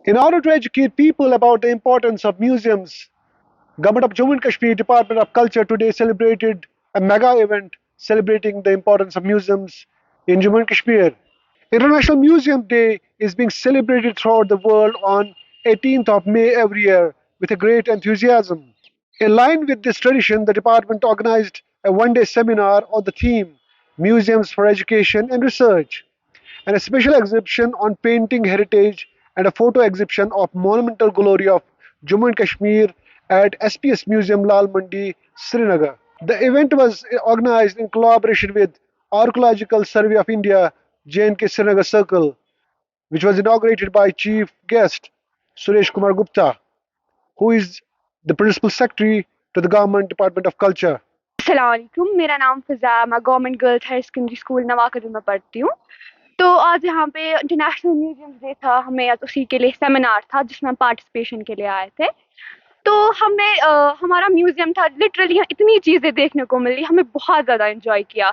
In order to educate people about the importance of museums, Government of Jammu and Kashmir Department of Culture today celebrated a mega event celebrating the importance of museums in Jammu and Kashmir. International Museum Day is being celebrated throughout the world on 18th of May every year with a great enthusiasm. In line with this tradition, the department organized a one-day seminar on the theme Museums for Education and Research, and a special exhibition on painting heritage and a photo exhibition of monumental glory of Jammu and Kashmir at SPS Museum Lal Mandi, Srinagar. The event was organized in collaboration with Archaeological Survey of India, JNK Srinagar Circle, which was inaugurated by Chief Guest Suresh Kumar Gupta, who is the Principal Secretary to the Government Department of Culture. अस्सलामुअलैकुम, मेरा नाम फ़िज़ा, मैं government girls higher secondary school Nawakadam में पढ़ती हूँ। तो आज यहाँ पे इंटरनेशनल म्यूजियम डे था, हमें आज उसी के लिए सेमिनार था जिसमें हम पार्टिसिपेशन के लिए आए थे। तो हमें हमारा म्यूजियम था, लिटरली इतनी चीज़ें देखने को मिली, हमें बहुत ज़्यादा एंजॉय किया।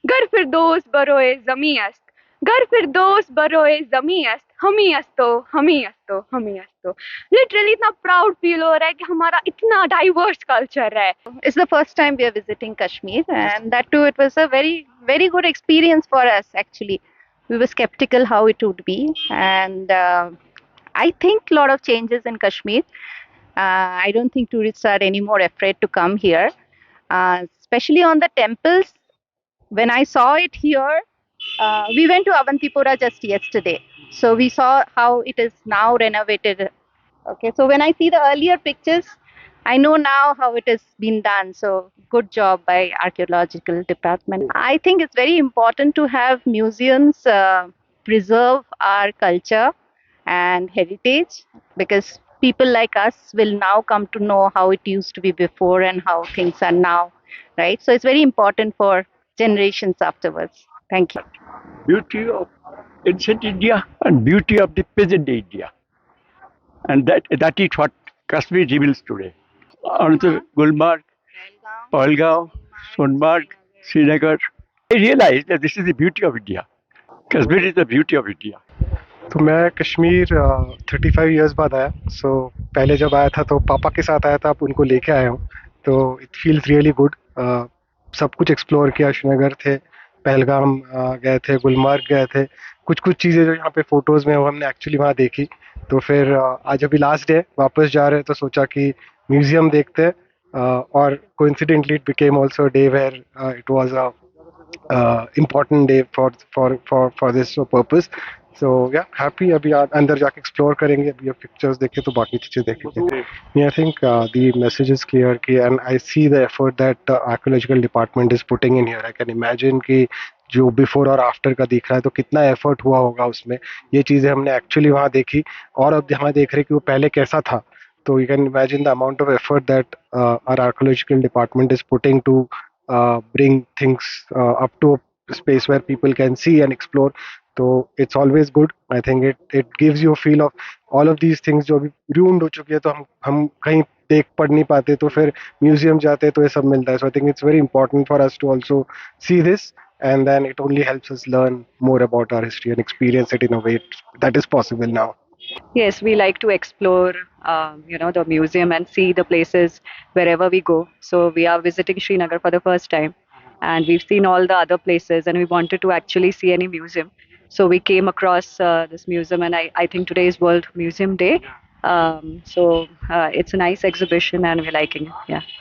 गर फिरदौस बरोए ज़मी अस्त, गर फिरदौस बरोए ज़मी अस्त, हमी अस्तो हमी अस्तो हमी अस्तो। लिटरली इतना प्राउड फील हो रहा है कि हमारा इतना डाइवर्स कल्चर है। It's the first time we are visiting Kashmir, and that too, it was a very good experience for us actually. We were skeptical how it would be, and I think a lot of changes in Kashmir. I don't think tourists are any more afraid to come here, especially on the temples. When I saw it here, we went to Avantipura just yesterday, so we saw how it is now renovated. Okay, so when I see the earlier pictures, I know now how it has been done. So good job by archaeological department. I think it's very important to have museums preserve our culture and heritage, because people like us will now come to know how it used to be before and how things are now, right? So it's very important for generations afterwards. Thank you. Beauty of ancient India and beauty of the present day India. And that is what Kashmir reveals today. Another Gulmarg, Pahalgaon, Sonmarg, Srinagar. I realize that this is the beauty of India. Kashmir is the beauty of India. तो मैं Kashmir 35 years बाद आया। सो पहले जब आया था तो पापा के साथ आया था, अब उनको लेके आया हूँ, तो इट फील्स रियली गुड। सब कुछ एक्सप्लोर किया, श्रीनगर थे, पहलगाम गए थे, गुलमर्ग गए थे। कुछ चीज़ें जो यहाँ पे फ़ोटोज़ में वो हमने एक्चुअली वहाँ देखी। तो फिर आज अभी लास्ट डे वापस जा रहे हैं, तो सोचा कि म्यूज़ियम देखते हैं। और coincidentally it became also day where it was a important day for this purpose. So yeah happy. अभी अंदर जाके एक्सप्लोर करेंगे, अभी अब पिक्चर्स देखे तो बाकी चीज़ें देखेंगे। I think the message is clear कि and I see the effort that archaeological department is putting in here. I can imagine कि जो बिफोर और आफ्टर का दिख रहा है तो कितना एफर्ट हुआ होगा उसमें। ये चीज़ें हमने एक्चुअली वहाँ देखी और अब यहाँ देख रहे हैं कि वो पहले कैसा था। तो you can imagine the amount of effort that our archaeological department is putting to bring things up to a space where people can see and explore. तो it's always good. I think it gives you a feel of all of these things जो अभी ruined हो चुकी है, तो हम कहीं देख पढ़ नहीं पाते, तो फिर म्यूजियम जाते तो ये सब मिलता है। So I think it's very important for us to also see this, and then it only helps us learn more about our history and experience it in a way that is possible now. Yes, we like to explore, the museum and see the places wherever we go. So we are visiting Srinagar for the first time, and we've seen all the other places, and we wanted to actually see any museum. So we came across this museum, and I think today is World Museum Day. So it's a nice exhibition, and we're liking it. Yeah.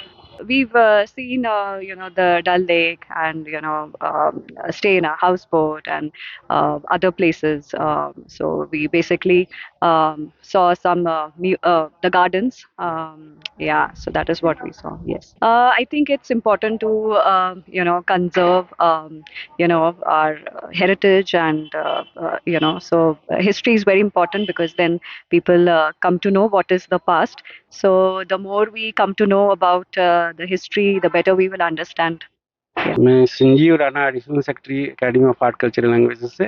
We've seen, the Dal Lake, and stay in a houseboat and other places. So we basically saw some the gardens. Yeah, so that is what we saw. Yes, I think it's important to conserve our heritage, and so history is very important, because then people come to know what is the past. So the more we come to know about the history, the better we will understand. मैं Sanjeev Rana, additional secretary academy of art cultural languages से।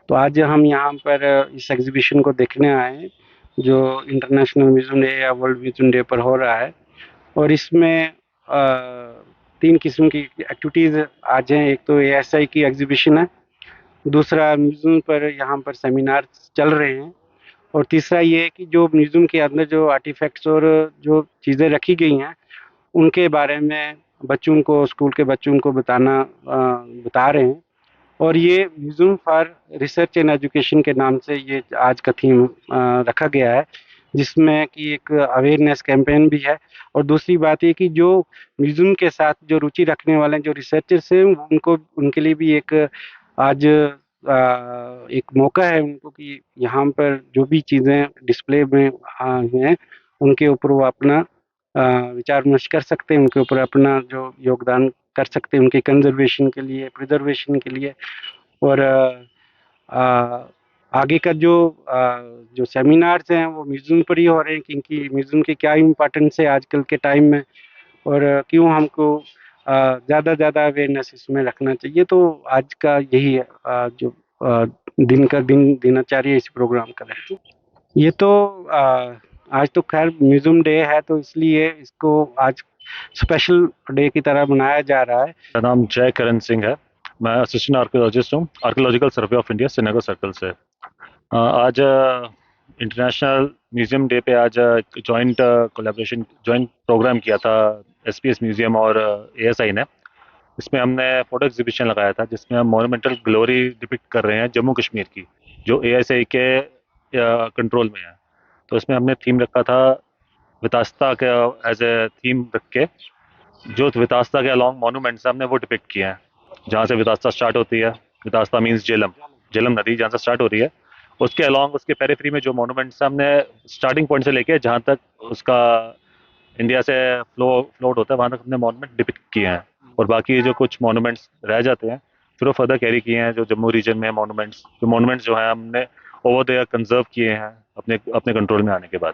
तो आज हम यहाँ पर इस exhibition को देखने आए हैं जो इंटरनेशनल म्यूजियम डे या वर्ल्ड म्यूजियम डे पर हो रहा है। और इसमें 3 किस्म की एक्टिविटीज़ आज हैं। एक तो ASI की एग्जीबिशन है, दूसरा म्यूजियम पर यहाँ पर सेमिनार चल रहे हैं, और तीसरा ये है कि जो म्यूजियम के अंदर जो आर्टिफैक्ट्स और जो चीज़ें रखी गई हैं उनके बारे में बच्चों को, स्कूल के बच्चों को बता रहे हैं। और ये museum for research and education के नाम से ये आज का थीम रखा गया है, जिसमें कि एक अवेयरनेस कैंपेन भी है। और दूसरी बात ये कि जो म्यूजियम के साथ जो रुचि रखने वाले जो रिसर्चर्स हैं उनको, उनके लिए भी एक आज एक मौका है उनको कि यहाँ पर जो भी चीज़ें डिस्प्ले में हैं उनके ऊपर वो अपना विचार विमर्श कर सकते हैं, उनके ऊपर अपना जो योगदान कर सकते हैं उनके कंजर्वेशन के लिए, प्रिजर्वेशन के लिए। और आगे का जो सेमिनार्स हैं वो म्यूजियम पर ही हो रहे हैं, क्योंकि म्यूजियम की क्या इम्पोर्टेंस है आजकल के टाइम में और क्यों हमको ज़्यादा ज़्यादा अवेयरनेस इसमें रखना चाहिए। तो आज का यही है जो दिनचर्या इस प्रोग्राम का है। ये तो आज तो खैर म्यूजियम डे है तो इसलिए इसको आज स्पेशल डे की तरह मनाया जा रहा है। मेरा नाम जय करण सिंह है। मैं असिस्टेंट आर्कियोलॉजिस्ट हूँ archaeological survey of India Srinagar circle से। आज इंटरनेशनल म्यूजियम डे पे आज जॉइंट प्रोग्राम किया था एसपीएस म्यूजियम और एएसआई ने। इसमें हमने फोटो एग्जीबिशन लगाया था जिसमें हम मोन्यूमेंटल ग्लोरी डिपिक्ट कर रहे हैं जम्मू कश्मीर की, जो एएसआई के कंट्रोल में है। तो इसमें हमने थीम रखा था वितास्ता के, एज ए थीम रख के जो वितास्ता के अलॉन्ग मोनूमेंट्स हमने वो डिपिक्ट किए हैं। जहाँ से वितास्ता स्टार्ट होती है, वितास्ता मीन्स झेलम नदी जहाँ से स्टार्ट हो रही है, उसके अलॉन्ग उसके पेरिफेरी में जो मोनूमेंट्स हमने स्टार्टिंग पॉइंट से लेके जहाँ तक उसका इंडिया से फ्लोट होता है वहाँ तक हमने मोनूमेंट डिपिक्ट किए हैं। और बाकी जो कुछ मोनूमेंट्स रह जाते हैं फिर वो फर्दर कैरी किए हैं जो जम्मू रीजन में मोनूमेंट्स जो हैं हमने ओवर द कंजर्व किए हैं अपने कंट्रोल में आने के बाद।